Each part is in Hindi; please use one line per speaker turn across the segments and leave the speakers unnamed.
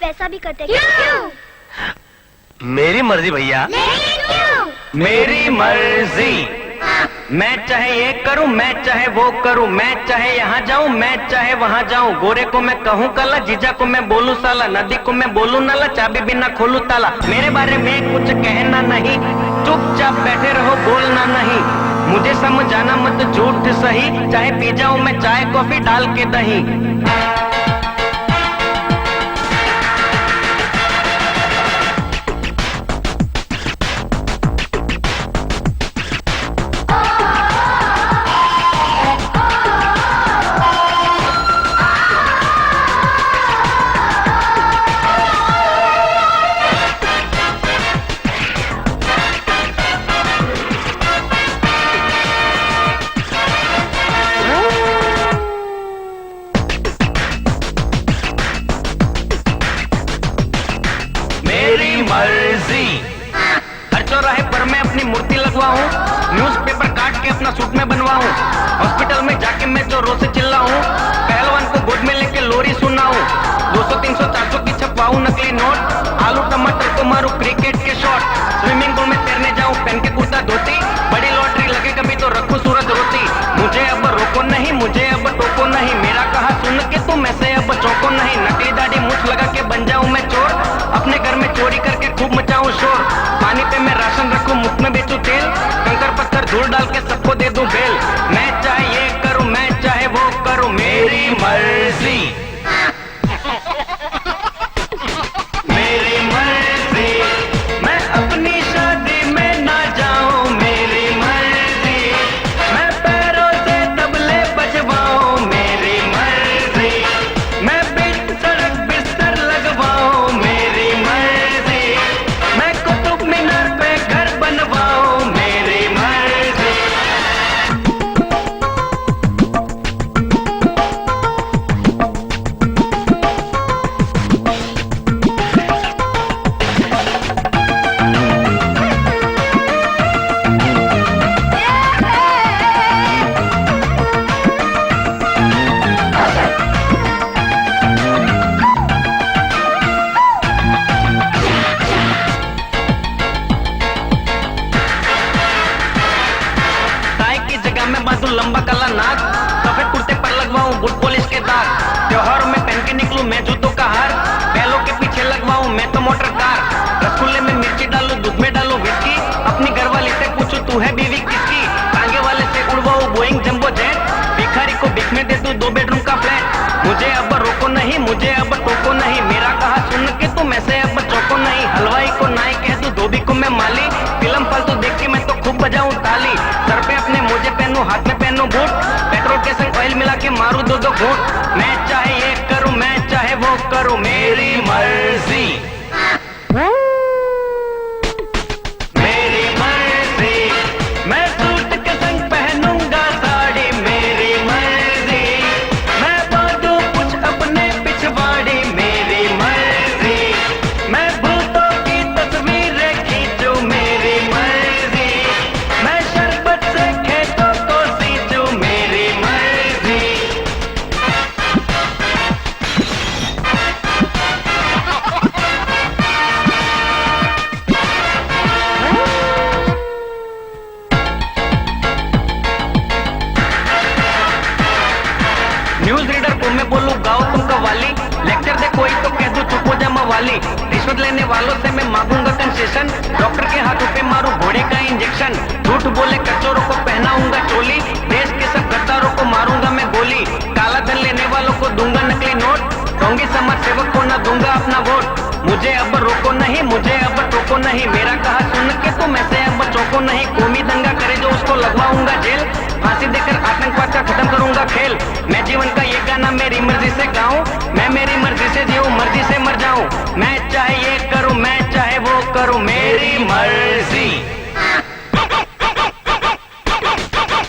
वैसा भी करते क्यों?
मेरी मर्जी भैया। मेरी मर्जी। मैं चाहे ये करूं, मैं चाहे वो करूं, मैं चाहे यहाँ जाऊं, मैं चाहे वहाँ जाऊं। गोरे को मैं कहूँ काला, जीजा को मैं बोलूं साला, नदी को मैं बोलूं नाला, चाबी बिना खोलूं ताला। मेरे बारे में कुछ कहना नहीं, चुपचाप बैठे रहो, बोलना नहीं। मुझे समझाना मत झूठ सही, चाहे पी जाऊं मैं चाय कॉफी डाल के दही। हर चौराहे पर मैं अपनी मूर्ति लगवाऊं, न्यूज़पेपर काट के अपना सूट में बनवाऊं, हॉस्पिटल में जाके मैं जोरों से चिल्लाऊं, पहलवान को गोद में लेके लोरी सुनाऊं, 200 300 400 की छपवाऊं नकली नोट, आलू टमाटर को मारूं क्रिकेट के शॉट, स्विमिंग पूल में तैरने जाऊं पहन के कुर्ता धोती, बड़ी लॉटरी लगे कभी तो रखूं सूरज रोती। मुझे अब रोको नहीं, मुझे अब टोको नहीं, मेरा कहा सुन के तुम ऐसे अब चौको नहीं। नकली दाढ़ी मूछ लगा के बन जाऊं मैं चोर, अपने घर में चोरी करके खूब मचाऊं शोर, पानी पे मैं राशन रखूं, मुफ्त में बेचूं तेल, कंकर पत्थर धूल डाल के सबको दे दूं बेल। मैं चाहे ये करूं, मैं चाहे वो करूं, मेरी मर्जी। मेरी मर्जी। मैं अपनी शादी में ना जाऊं, मेरी मर्जी। मैं पैरों से तबले बजवाऊं, मेरी मर्जी। मैं बीच सड़क बिस्तर लगवाऊं, मेरी मर्जी। मैं कुतुब मीनार पे घर बनवाऊं, मेरी मर्जी। टाई की जगह में बांधूं लंबा काला नाक, सफेद कुर्ते पर लगवाऊं बुट पॉलिश के दाग, त्योहारों में पहन के निकलूं मैं जूतों का हार, बैलों के पीछे लगवाऊं मैं तो मोटर कार, रसगुल्ले में मिर्ची डालूं दूध में डालूं विस्की, अपनी घरवाली से पूछूं तू है बीवी किसकी, आगे वाले से उड़वाऊं बोइंग जंबो जेट, भिखारी को भीख में दे दूं 2 बेडरूम का फ्लैट। मुझे अब रोको नहीं, मुझे अब टोको नहीं, मेरा कहा सुन के तुम ऐसे अब चौको नहीं। हलवाई को नाई कह दूं, धोबी को मैं माली, फिल्म फालतू देख के मैं तो खूब बजाऊं ताली, सर पे अपने मोजे पहनूं, हाथ में पहनूं बूट, पेट्रोल के संग ऑयल मिला के मारूं 2 घूंट। मैं चाहे ये करूं, मैं चाहे वो करूं, मेरी मर्जी। मेरी मर्जी। मैं सूट के संग पहनूंगा साड़ी, मेरी मर्जी। मैं बांधूं कुछ अपने पिछवाड़ी, मेरी मर्जी। मैं भूतों की तस्वीरें खींचूं, मेरी मर्जी। मैं शरबत से खेतों को सींचूं, मेरी मर्जी। न्यूज रीडर को मैं बोलूं गाओ तुम कव्वाली, लेक्चर दे कोई तो कह दूं चुप हो जा मवाली, रिश्वत लेने वालों से मैं मांगूंगा कंसेशन, डॉक्टर के हाथों पे मारूं घोड़े का इंजेक्शन, झूठ बोले कचोरों को पहनाऊंगा चोली, देश के सब गद्दारों को मारूंगा मैं गोली, काला धन लेने वालों को दूंगा नकली नोट, ढोंगी समाज सेवक को ना दूंगा अपना वोट। मुझे अब रोको नहीं, मुझे अब टोको नहीं, मेरा कहा सुन के तुम ऐसे अब चौको नहीं। कौमी दंगा करे जो उसको लगवाऊंगा जेल, फांसी देकर आतंकवाद का खत्म करूंगा खेल। मैं जीवन का ये गाना मेरी मर्जी से गाऊं, मैं मेरी मर्जी से जीऊं, मर्जी से मर जाऊं। मैं चाहे ये करूं, मैं चाहे वो करूं, मेरी मर्जी।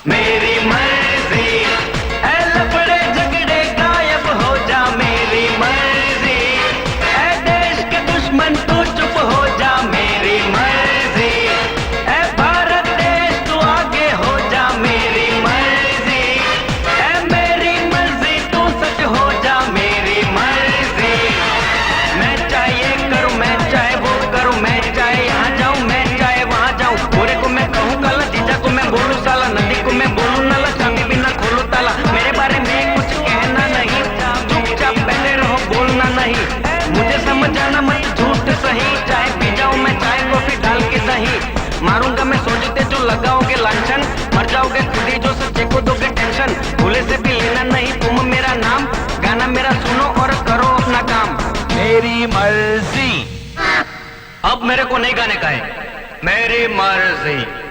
मेरी मर्जी। ऐ लफड़े झगड़े गायब हो जा, मेरी मर्जी। ऐ देश के दुश्मन तू चुप हो जा, मेरी मर्जी। ऐ भारत देश तू आगे हो जा, मेरी मर्जी। ऐ मेरी मर्जी तू सच हो जा, मेरी मर्जी। मैं मारूंगा मैं सोचते जो लगाओगे लांछन, मर जाओगे खुद ही जो सच्चे को दोगे टेंशन। भूले से भी लेना नहीं तुम मेरा नाम, गाना मेरा सुनो और करो अपना काम।
मेरी मर्जी।
अब मेरे को नहीं गाने का है, मेरी मर्जी।